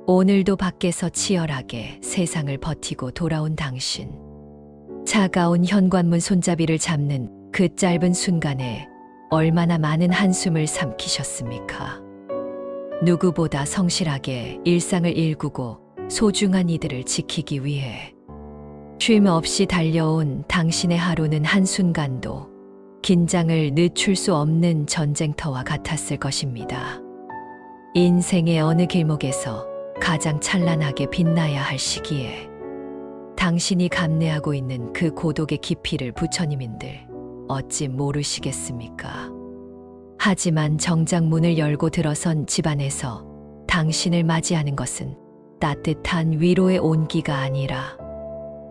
오늘도 밖에서 치열하게 세상을 버티고 돌아온 당신. 차가운 현관문 손잡이를 잡는 그 짧은 순간에 얼마나 많은 한숨을 삼키셨습니까? 누구보다 성실하게 일상을 일구고 소중한 이들을 지키기 위해 쉼 없이 달려온 당신의 하루는 한순간도 긴장을 늦출 수 없는 전쟁터와 같았을 것입니다. 인생의 어느 길목에서 가장 찬란하게 빛나야 할 시기에 당신이 감내하고 있는 그 고독의 깊이를 부처님인들 어찌 모르시겠습니까? 하지만 정작 문을 열고 들어선 집안에서 당신을 맞이하는 것은 따뜻한 위로의 온기가 아니라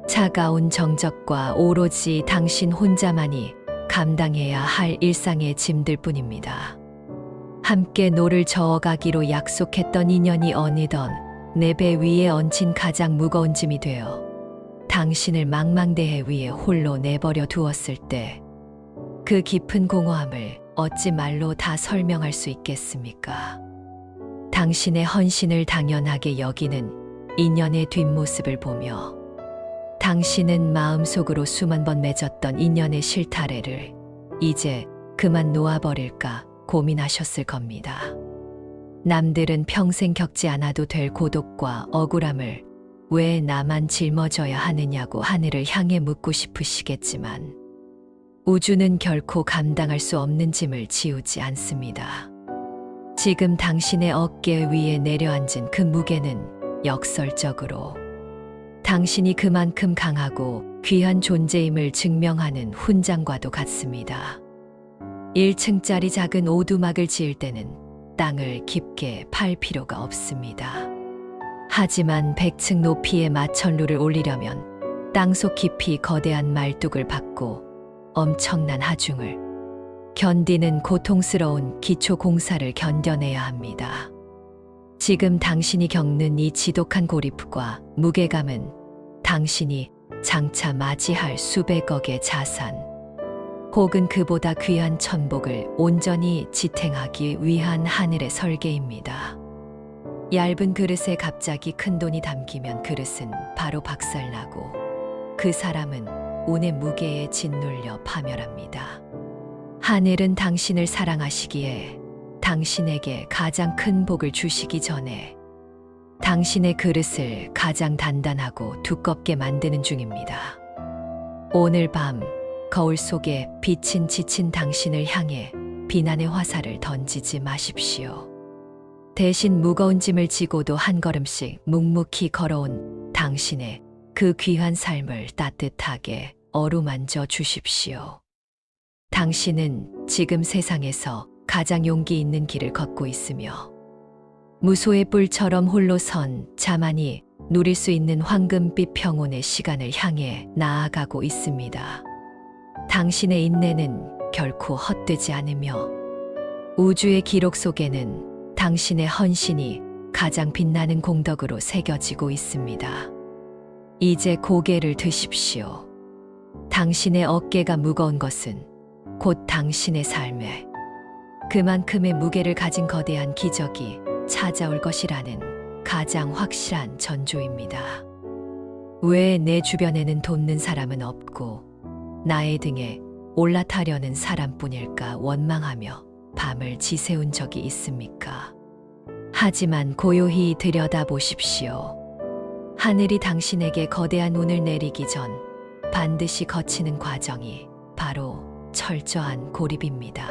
차가운 정적과 오로지 당신 혼자만이 감당해야 할 일상의 짐들 뿐입니다. 함께 노를 저어가기로 약속했던 인연이 어느덧 내 배 위에 얹힌 가장 무거운 짐이 되어 당신을 망망대해 위에 홀로 내버려 두었을 때 그 깊은 공허함을 어찌 말로 다 설명할 수 있겠습니까? 당신의 헌신을 당연하게 여기는 인연의 뒷모습을 보며 당신은 마음속으로 수만 번 맺었던 인연의 실타래를 이제 그만 놓아버릴까 고민하셨을 겁니다. 남들은 평생 겪지 않아도 될 고독과 억울함을 왜 나만 짊어져야 하느냐고 하늘을 향해 묻고 싶으시겠지만 우주는 결코 감당할 수 없는 짐을 지우지 않습니다. 지금 당신의 어깨 위에 내려앉은 그 무게는 역설적으로 당신이 그만큼 강하고 귀한 존재임을 증명하는 훈장과도 같습니다. 1층짜리 작은 오두막을 지을 때는 땅을 깊게 팔 필요가 없습니다. 하지만 100층 높이의 마천루를 올리려면 땅속 깊이 거대한 말뚝을 박고 엄청난 하중을 견디는 고통스러운 기초 공사를 견뎌내야 합니다. 지금 당신이 겪는 이 지독한 고립과 무게감은 당신이 장차 맞이할 수백억의 자산 혹은 그보다 귀한 천복을 온전히 지탱하기 위한 하늘의 설계입니다. 얇은 그릇에 갑자기 큰 돈이 담기면 그릇은 바로 박살나고 그 사람은 운의 무게에 짓눌려 파멸합니다. 하늘은 당신을 사랑하시기에 당신에게 가장 큰 복을 주시기 전에 당신의 그릇을 가장 단단하고 두껍게 만드는 중입니다. 오늘 밤 거울 속에 비친 지친 당신을 향해 비난의 화살을 던지지 마십시오. 대신 무거운 짐을 지고도 한 걸음씩 묵묵히 걸어온 당신의 그 귀한 삶을 따뜻하게 어루만져 주십시오. 당신은 지금 세상에서 가장 용기 있는 길을 걷고 있으며 무소의 뿔처럼 홀로 선 자만이 누릴 수 있는 황금빛 평온의 시간을 향해 나아가고 있습니다. 당신의 인내는 결코 헛되지 않으며 우주의 기록 속에는 당신의 헌신이 가장 빛나는 공덕으로 새겨지고 있습니다. 이제 고개를 드십시오. 당신의 어깨가 무거운 것은 곧 당신의 삶에 그만큼의 무게를 가진 거대한 기적이 찾아올 것이라는 가장 확실한 전조입니다. 왜 내 주변에는 돕는 사람은 없고 나의 등에 올라타려는 사람뿐일까 원망하며 밤을 지새운 적이 있습니까? 하지만 고요히 들여다보십시오. 하늘이 당신에게 거대한 운을 내리기 전 반드시 거치는 과정이 바로 철저한 고립입니다.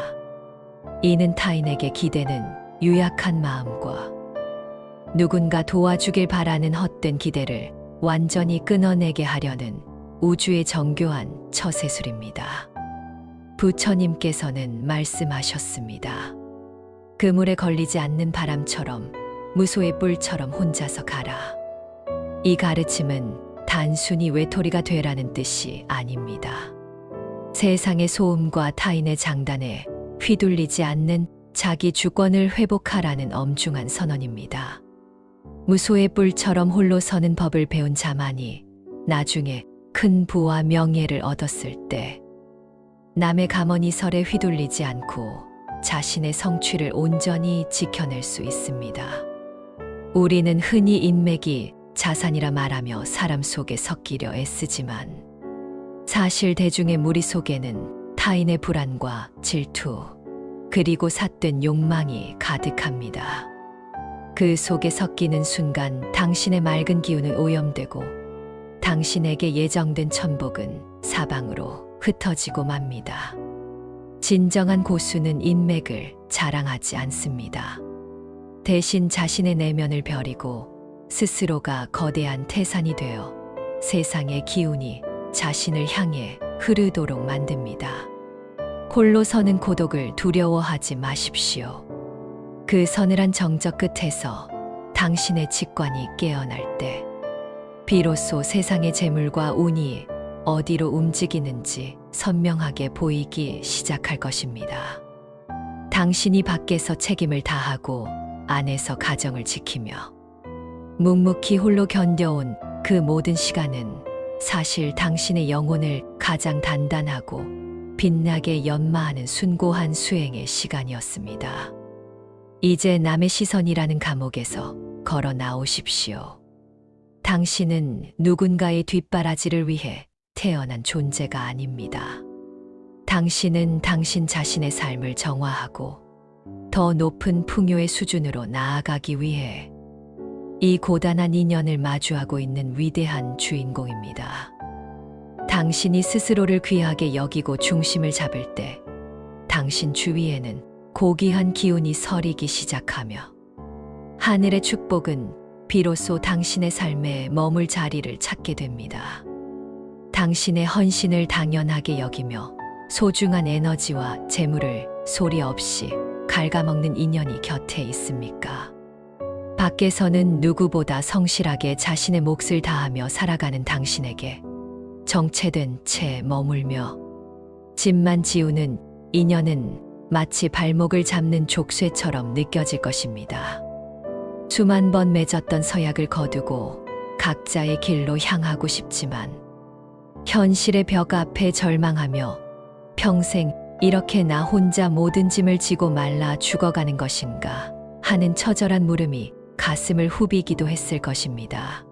이는 타인에게 기대는 유약한 마음과 누군가 도와주길 바라는 헛된 기대를 완전히 끊어내게 하려는 우주의 정교한 처세술입니다. 부처님께서는 말씀하셨습니다. 그물에 걸리지 않는 바람처럼 무소의 뿔처럼 혼자서 가라. 이 가르침은 단순히 외톨이가 되라는 뜻이 아닙니다. 세상의 소음과 타인의 장단에 휘둘리지 않는 자기 주권을 회복하라는 엄중한 선언입니다. 무소의 뿔처럼 홀로 서는 법을 배운 자만이 나중에 큰 부와 명예를 얻었을 때 남의 가머니설에 휘둘리지 않고 자신의 성취를 온전히 지켜낼 수 있습니다. 우리는 흔히 인맥이 자산이라 말하며 사람 속에 섞이려 애쓰지만 사실 대중의 무리 속에는 타인의 불안과 질투, 그리고 삿된 욕망이 가득합니다. 그 속에 섞이는 순간 당신의 맑은 기운은 오염되고 당신에게 예정된 천복은 사방으로 흩어지고 맙니다. 진정한 고수는 인맥을 자랑하지 않습니다. 대신 자신의 내면을 벼리고 스스로가 거대한 태산이 되어 세상의 기운이 자신을 향해 흐르도록 만듭니다. 홀로 서는 고독을 두려워하지 마십시오. 그 서늘한 정적 끝에서 당신의 직관이 깨어날 때 비로소 세상의 재물과 운이 어디로 움직이는지 선명하게 보이기 시작할 것입니다. 당신이 밖에서 책임을 다하고 안에서 가정을 지키며 묵묵히 홀로 견뎌온 그 모든 시간은 사실 당신의 영혼을 가장 단단하고 빛나게 연마하는 숭고한 수행의 시간이었습니다. 이제 남의 시선이라는 감옥에서 걸어 나오십시오. 당신은 누군가의 뒷바라지를 위해 태어난 존재가 아닙니다. 당신은 당신 자신의 삶을 정화하고 더 높은 풍요의 수준으로 나아가기 위해 이 고단한 인연을 마주하고 있는 위대한 주인공입니다. 당신이 스스로를 귀하게 여기고 중심을 잡을 때 당신 주위에는 고귀한 기운이 서리기 시작하며 하늘의 축복은 비로소 당신의 삶에 머물 자리를 찾게 됩니다. 당신의 헌신을 당연하게 여기며 소중한 에너지와 재물을 소리 없이 갉아먹는 인연이 곁에 있습니까? 밖에서는 누구보다 성실하게 자신의 몫을 다하며 살아가는 당신에게 정체된 채 머물며 짐만 지우는 인연은 마치 발목을 잡는 족쇄처럼 느껴질 것입니다. 수만 번 맺었던 서약을 거두고 각자의 길로 향하고 싶지만 현실의 벽 앞에 절망하며 평생 이렇게 나 혼자 모든 짐을 지고 말라 죽어가는 것인가 하는 처절한 물음이 가슴을 후비기도 했을 것입니다.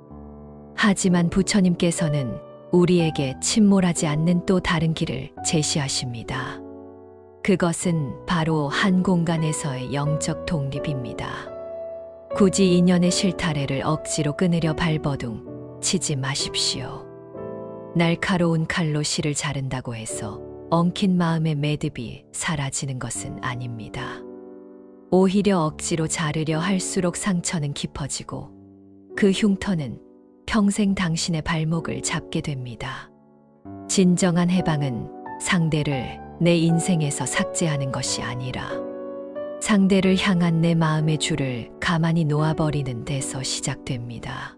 하지만 부처님께서는 우리에게 침몰하지 않는 또 다른 길을 제시하십니다. 그것은 바로 한 공간에서의 영적 독립입니다. 굳이 인연의 실타래를 억지로 끊으려 발버둥 치지 마십시오. 날카로운 칼로 실을 자른다고 해서 엉킨 마음의 매듭이 사라지는 것은 아닙니다. 오히려 억지로 자르려 할수록 상처는 깊어지고 그 흉터는 평생 당신의 발목을 잡게 됩니다. 진정한 해방은 상대를 내 인생에서 삭제하는 것이 아니라 상대를 향한 내 마음의 줄을 가만히 놓아버리는 데서 시작됩니다.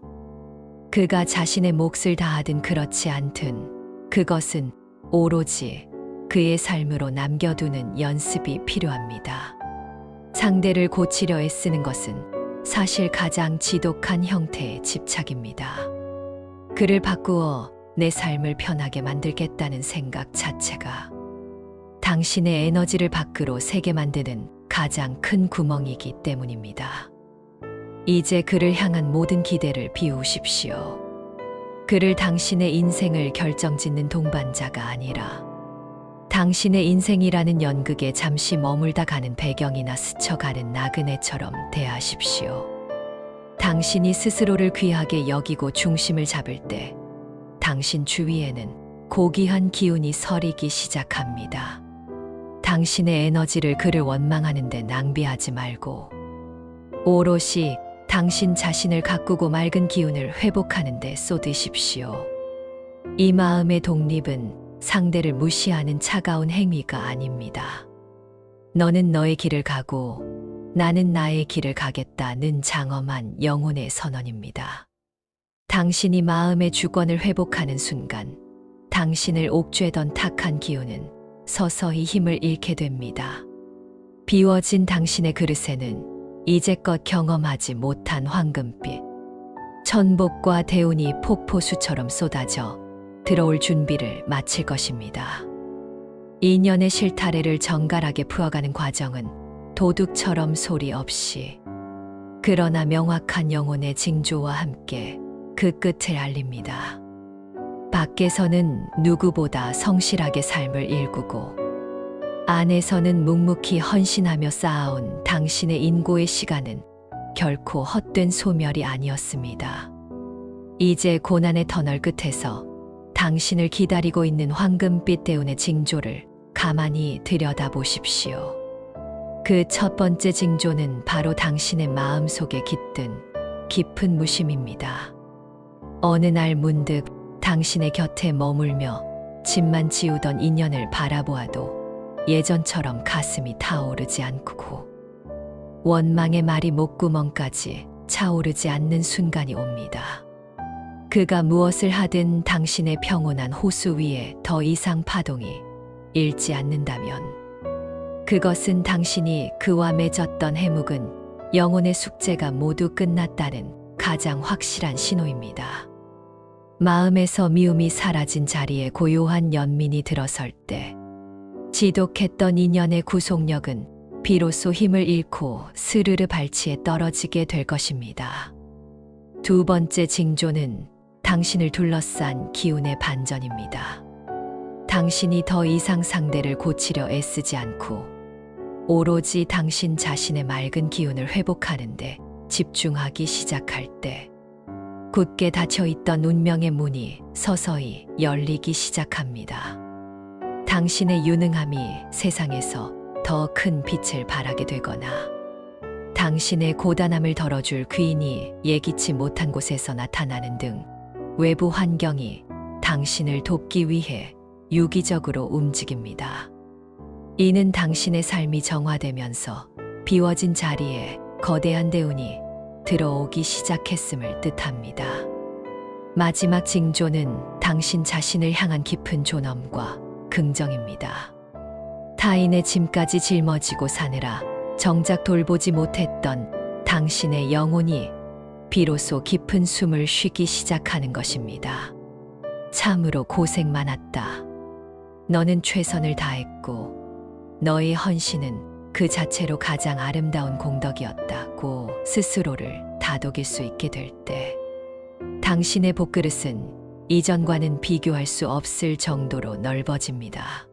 그가 자신의 몫을 다하든 그렇지 않든 그것은 오로지 그의 삶으로 남겨두는 연습이 필요합니다. 상대를 고치려 애쓰는 것은 사실 가장 지독한 형태의 집착입니다. 그를 바꾸어 내 삶을 편하게 만들겠다는 생각 자체가 당신의 에너지를 밖으로 새게 만드는 가장 큰 구멍이기 때문입니다. 이제 그를 향한 모든 기대를 비우십시오. 그를 당신의 인생을 결정짓는 동반자가 아니라 당신의 인생이라는 연극에 잠시 머물다 가는 배경이나 스쳐가는 나그네처럼 대하십시오. 당신이 스스로를 귀하게 여기고 중심을 잡을 때 당신 주위에는 고귀한 기운이 서리기 시작합니다. 당신의 에너지를 그를 원망하는 데 낭비하지 말고 오롯이 당신 자신을 가꾸고 맑은 기운을 회복하는 데 쏟으십시오. 이 마음의 독립은 상대를 무시하는 차가운 행위가 아닙니다. 너는 너의 길을 가고 나는 나의 길을 가겠다는 장엄한 영혼의 선언입니다. 당신이 마음의 주권을 회복하는 순간 당신을 옥죄던 탁한 기운은 서서히 힘을 잃게 됩니다. 비워진 당신의 그릇에는 이제껏 경험하지 못한 황금빛, 천복과 대운이 폭포수처럼 쏟아져 들어올 준비를 마칠 것입니다. 인연의 실타래를 정갈하게 풀어가는 과정은 도둑처럼 소리 없이 그러나 명확한 영혼의 징조와 함께 그 끝을 알립니다. 밖에서는 누구보다 성실하게 삶을 일구고 안에서는 묵묵히 헌신하며 쌓아온 당신의 인고의 시간은 결코 헛된 소멸이 아니었습니다. 이제 고난의 터널 끝에서 당신을 기다리고 있는 황금빛 대운의 징조를 가만히 들여다보십시오. 그 첫 번째 징조는 바로 당신의 마음속에 깃든 깊은 무심입니다. 어느 날 문득 당신의 곁에 머물며 짐만 지우던 인연을 바라보아도 예전처럼 가슴이 타오르지 않고 원망의 말이 목구멍까지 차오르지 않는 순간이 옵니다. 그가 무엇을 하든 당신의 평온한 호수 위에 더 이상 파동이 일지 않는다면 그것은 당신이 그와 맺었던 해묵은 영혼의 숙제가 모두 끝났다는 가장 확실한 신호입니다. 마음에서 미움이 사라진 자리에 고요한 연민이 들어설 때 지독했던 인연의 구속력은 비로소 힘을 잃고 스르르 발치에 떨어지게 될 것입니다. 두 번째 징조는 당신을 둘러싼 기운의 반전입니다. 당신이 더 이상 상대를 고치려 애쓰지 않고 오로지 당신 자신의 맑은 기운을 회복하는데 집중하기 시작할 때 굳게 닫혀있던 운명의 문이 서서히 열리기 시작합니다. 당신의 유능함이 세상에서 더 큰 빛을 발하게 되거나 당신의 고단함을 덜어줄 귀인이 예기치 못한 곳에서 나타나는 등 외부 환경이 당신을 돕기 위해 유기적으로 움직입니다. 이는 당신의 삶이 정화되면서 비워진 자리에 거대한 대운이 들어오기 시작했음을 뜻합니다. 마지막 징조는 당신 자신을 향한 깊은 존엄과 긍정입니다. 타인의 짐까지 짊어지고 사느라 정작 돌보지 못했던 당신의 영혼이 비로소 깊은 숨을 쉬기 시작하는 것입니다. 참으로 고생 많았다. 너는 최선을 다했고 너의 헌신은 그 자체로 가장 아름다운 공덕이었다고 스스로를 다독일 수 있게 될 때 당신의 복그릇은 이전과는 비교할 수 없을 정도로 넓어집니다.